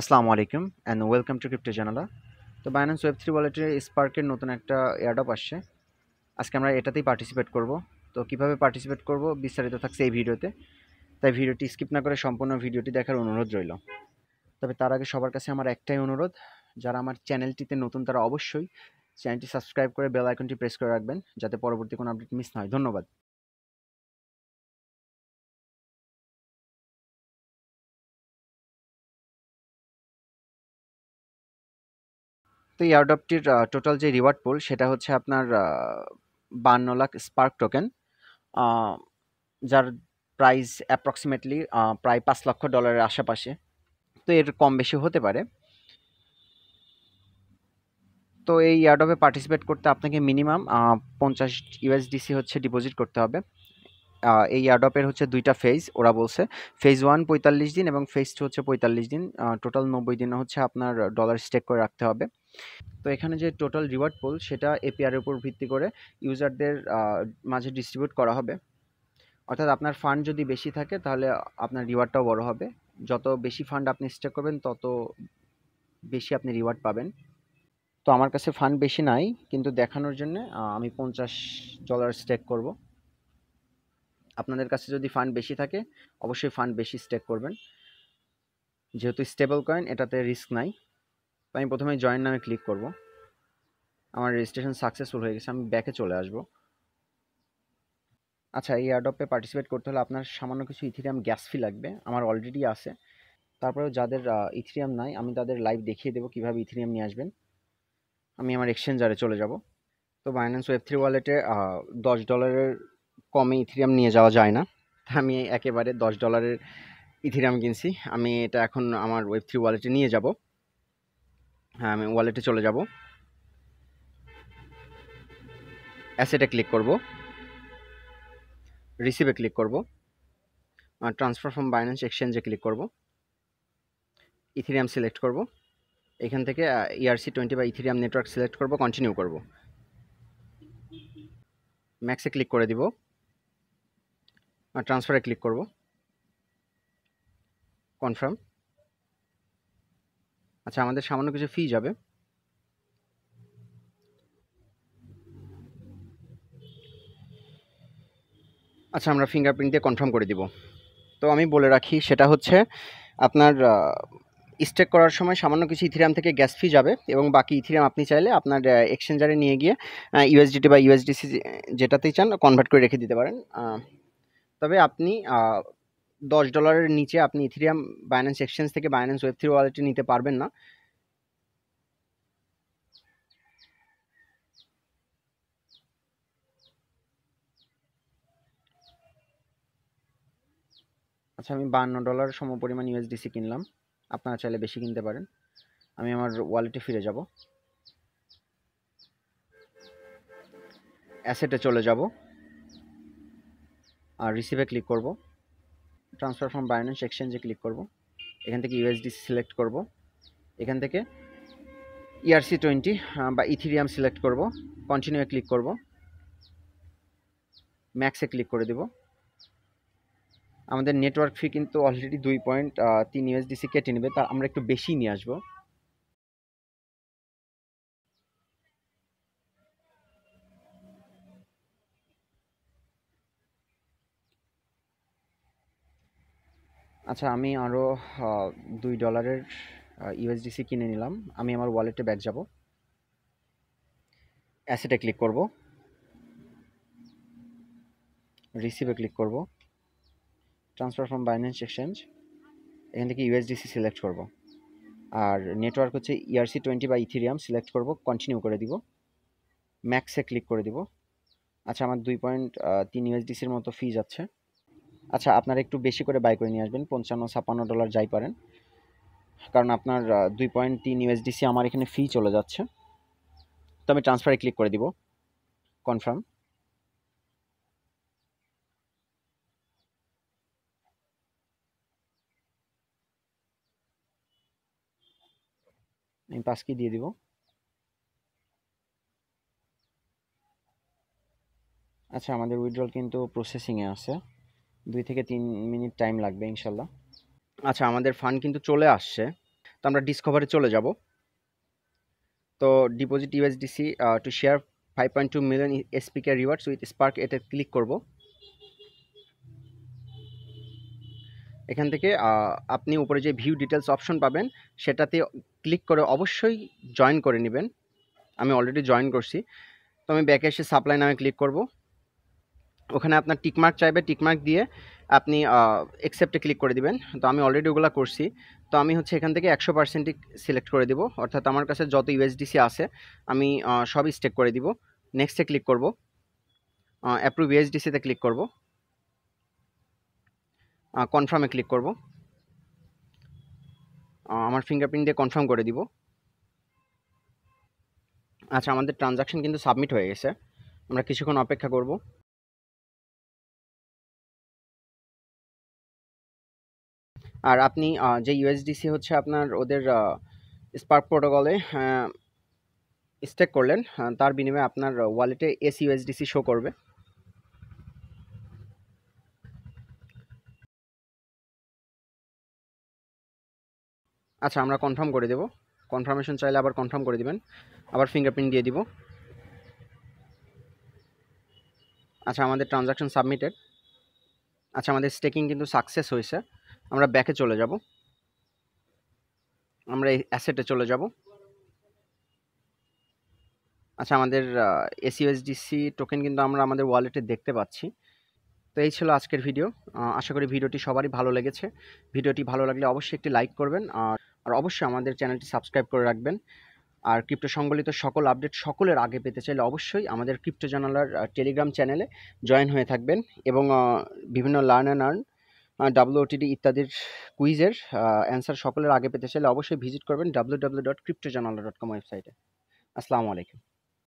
আসসালামু আলাইকুম and welcome to crypto জানালা। তো বাইন্যান্স ওয়েব থ্রি ওয়ালেটের স্পার্কের নতুন একটা এয়ারড্রপ আসছে। আজকে আমরা এটাতেই পার্টিসিপেট করব। তো কিভাবে পার্টিসিপেট করব বিস্তারিত থাকছে এই ভিডিওতে। তাই ভিডিওটি স্কিপ না করে সম্পূর্ণ ভিডিওটি দেখার অনুরোধ রইল। তবে তার আগে সবার কাছে আমার একটাই অনুরোধ, যারা আমার চ্যানেলটিতে নতুন তারা অবশ্যই চ্যানেলটি সাবস্ক্রাইব করে বেল আইকনটি প্রেস করে রাখবেন, যাতে পরবর্তী কোনো আপডেট মিস না হয়। ধন্যবাদ। তো এই এয়ারড্রপটির টোটাল যে রিওয়ার্ড পুল সেটা হচ্ছে আপনার 52 লাখ স্পার্ক টোকেন, যার প্রাইস অ্যাপ্রক্সিমেটলি প্রায় $5 লক্ষ আশেপাশে। তো এর কম বেশি হতে পারে। তো এই এয়ারড্রপে পার্টিসিপেট করতে আপনাকে মিনিমাম 50 ইউএসডিসি হচ্ছে ডিপোজিট করতে হবে। এই এয়ারড্রপের হচ্ছে দুইটা ফেজ ওরা বলছে। ফেজ 1 45 দিন এবং ফেজ 2 হচ্ছে 45 দিন। টোটাল 90 দিন হচ্ছে আপনার ডলার স্টেক করে রাখতে হবে। তো এখানে যে টোটাল রিওয়ার্ড পুল সেটা এপিআর এর উপর ভিত্তি করে ইউজারদের মাঝে ডিস্ট্রিবিউট করা হবে। অর্থাৎ আপনার ফান্ড যদি বেশি থাকে তাহলে আপনার রিওয়ার্ডটাও বড় হবে। যত বেশি ফান্ড আপনি স্টেক করবেন তত বেশি আপনি রিওয়ার্ড পাবেন। তো আমার কাছে ফান্ড বেশি নাই, কিন্তু দেখানোর জন্য আমি $50 স্টেক করব। আপনাদের কাছে যদি ফান্ড বেশি থাকে অবশ্যই ফান্ড বেশি স্টেক করবেন। যেহেতু স্টেবল কয়েন এটাতে রিস্ক নাই। তো আমি প্রথমে জয়েন নামে ক্লিক করব। আমার রেজিস্ট্রেশন সাকসেসফুল হয়ে গেছে, আমি ব্যাকে চলে আসব। আচ্ছা, এই এয়ারড্রপে পার্টিসিপেট করতে হলে আপনার সামান্য কিছু ইথিরিয়াম গ্যাস ফি লাগবে। আমার অলরেডি আছে। তারপরেও যাদের ইথিরিয়াম নাই আমি তাদের লাইভ দেখিয়ে দেবো কীভাবে ইথিরিয়াম নিয়ে আসবেন। আমি আমার এক্সচেঞ্জারে চলে যাব। তো বাইন্যান্স ওয়েব থ্রি ওয়ালেটে $10 কমে ইথিরিয়াম নিয়ে যাওয়া যায় না। আমি একেবারে $10 ইথিরিয়াম কিনছি। আমি এটা এখন আমার ওয়েব থ্রি ওয়ালেটে নিয়ে যাব। হ্যাঁ, আমি ওয়ালেটে চলে যাব। অ্যাসেটে ক্লিক করব, রিসিভে ক্লিক করব, ট্রান্সফার ফ্রম বাইন্যান্স এক্সচেঞ্জে ক্লিক করব, ইথিরিয়াম সিলেক্ট করব। এখান থেকে ERC20 বা ইথিরিয়াম নেটওয়ার্ক সিলেক্ট করব, কন্টিনিউ করব। ম্যাক্সে ক্লিক করে দিব, ট্রান্সফারে ক্লিক করব, কনফার্ম। আচ্ছা, আমাদের সামান্য কিছু ফি যাবে। আচ্ছা, আমরা ফিঙ্গারপ্রিন্ট দিয়ে কনফার্ম করে দিব। তো আমি বলে রাখি, সেটা হচ্ছে আপনার স্টেক করার সময় সামান্য কিছু ইথিরিয়াম থেকে গ্যাস ফি যাবে এবং বাকি ইথিরিয়াম আপনি চাইলে আপনার এক্সচেঞ্জারে নিয়ে গিয়ে ইউএসডিটি বা ইউএসডিসি যেটাতেই চান কনভার্ট করে রেখে দিতে পারেন। তবে আপনি $10 নিচে আপনি ইথিরিয়াম বাইন্যান্স এক্সচেঞ্জ থেকে বাইন্যান্স ওয়েব থ্রি ওয়ালেটে নিতে পারবেন না। আচ্ছা, আমি $52 সমপরিমাণ ইউএসডিসি কিনলাম। আপনারা চাইলে বেশি কিনতে পারেন। আমি আমার ওয়ালেটে ফিরে যাব, অ্যাসেটে চলে যাব, আর রিসিভে ক্লিক করব, ট্রান্সফার ফ্রম বাইন্যান্স এক্সচেঞ্জে ক্লিক করব। এখান থেকে ইউএসডিসি সিলেক্ট করব। এখান থেকে ERC20 বা ইথিরিয়াম সিলেক্ট করব, কন্টিনিউয়ে ক্লিক করব, ম্যাক্সে ক্লিক করে দেব। আমাদের নেটওয়ার্ক ফি কিন্তু অলরেডি 2.3 ইউএসডিসি কেটে নেবে, তা আমরা একটু বেশি নিয়ে আসবো। আচ্ছা, আমি আরও $2 ইউএসডিসি কিনে নিলাম। আমি আমার ওয়ালেটে ব্যাক যাব, অ্যাসেটে ক্লিক করব, রিসিভে ক্লিক করব, ট্রান্সফার ফ্রম বাইন্যান্স এক্সচেঞ্জ, এখান থেকে ইউএসডিসি সিলেক্ট করব, আর নেটওয়ার্ক হচ্ছে ERC20 বা ইথিরিয়াম সিলেক্ট করব, কন্টিনিউ করে দিব, ম্যাক্সে ক্লিক করে দিব। আচ্ছা, আমার 2.3 ইউএসডিসির মতো ফি যাচ্ছে। আচ্ছা, আপনারা একটু বেশি করে বাই করে নিয়ে আসবেন, $55-56 যাই পারেন, কারণ আপনার 2.3 ইউএসডিসি আমার এখানে ফি চলে যাচ্ছে। তো আমি ট্রান্সফারে ক্লিক করে দিব, কনফার্ম। আমি পাস কি দিয়ে দিব। আচ্ছা, আমাদের উইথড্রল কিন্তু প্রসেসিংয়ে আছে, 2 থেকে 3 মিনিট টাইম লাগবে ইনশাল্লাহ। আচ্ছা, আমাদের ফান্ড কিন্তু চলে আসছে। তো আমরা ডিসকভারে চলে যাব। তো deposit USDC to share 5.2 million SPK rewards with spark, এতে ক্লিক করব। এখান থেকে আপনি উপরে যে ভিউ ডিটেলস অপশন পাবেন সেটাতে ক্লিক করে অবশ্যই জয়েন করে নেবেন। আমি অলরেডি জয়েন করছি। তো আমি ব্যাকে এসে সাপ্লাই নামে ক্লিক করব। ওখানে আপনার টিকমার্ক চাইবে, টিকমার্ক দিয়ে আপনি অ্যাকসেপ্টে ক্লিক করে দিবেন। তো আমি অলরেডি ওগুলো করছি। তো আমি হচ্ছে এখান থেকে 100%ই সিলেক্ট করে দিব, অর্থাৎ আমার কাছে যত ইউএসডিসি আছে আমি সবই স্টেক করে দিব। নেক্সটে ক্লিক করব, অ্যাপ্রুভ ইউএসডিসিতে ক্লিক করব, কনফার্মে ক্লিক করব, আমার ফিঙ্গারপ্রিন্ট দিয়ে কনফার্ম করে দিব। আচ্ছা, আমাদের ট্রানজাকশন কিন্তু সাবমিট হয়ে গেছে। আমরা কিছুক্ষণ অপেক্ষা করব। আর আপনি যে ইউএসডিসি হচ্ছে আপনার ওদের স্পার্ক প্রোটোকলে স্টেক করলেন, তার বিনিময়ে আপনার ওয়ালেটে এসইউএসডিসি শো করবে। আচ্ছা, আমরা কনফার্ম করে দেব। কনফার্মেশন চাইলে আবার কনফার্ম করে দিবেন, আবার ফিঙ্গারপ্রিন্ট দিয়ে দিব। আচ্ছা, আমাদের ট্রানজাকশন সাবমিটেড। আচ্ছা, আমাদের স্টেকিং কিন্তু সাকসেস হয়েছে। আমরা ব্যাকে চলে যাব, আমরা এই অ্যাসেটে চলে যাব। আচ্ছা, আমাদের এসইউএসডিসি টোকেন কিন্তু আমরা আমাদের ওয়ালেটে দেখতে পাচ্ছি। তো এই ছিল আজকের ভিডিও। আশা করি ভিডিওটি সবারই ভালো লেগেছে। ভিডিওটি ভালো লাগলে অবশ্যই একটি লাইক করবেন, আর অবশ্যই আমাদের চ্যানেলটি সাবস্ক্রাইব করে রাখবেন। আর ক্রিপ্টো সংবলিত সকল আপডেট সকলের আগে পেতে চাইলে অবশ্যই আমাদের ক্রিপ্টো জার্নালার টেলিগ্রাম চ্যানেলে জয়েন হয়ে থাকবেন, এবং বিভিন্ন লার্ন অ্যান্ড আর্ন, WOTD ইত্যাদির কুইজের অ্যান্সার সকলের আগে পেতে চাইলে অবশ্যই ভিজিট করবেন www.cryptojournal.com ওয়েবসাইটে। আসসালামু আলাইকুম।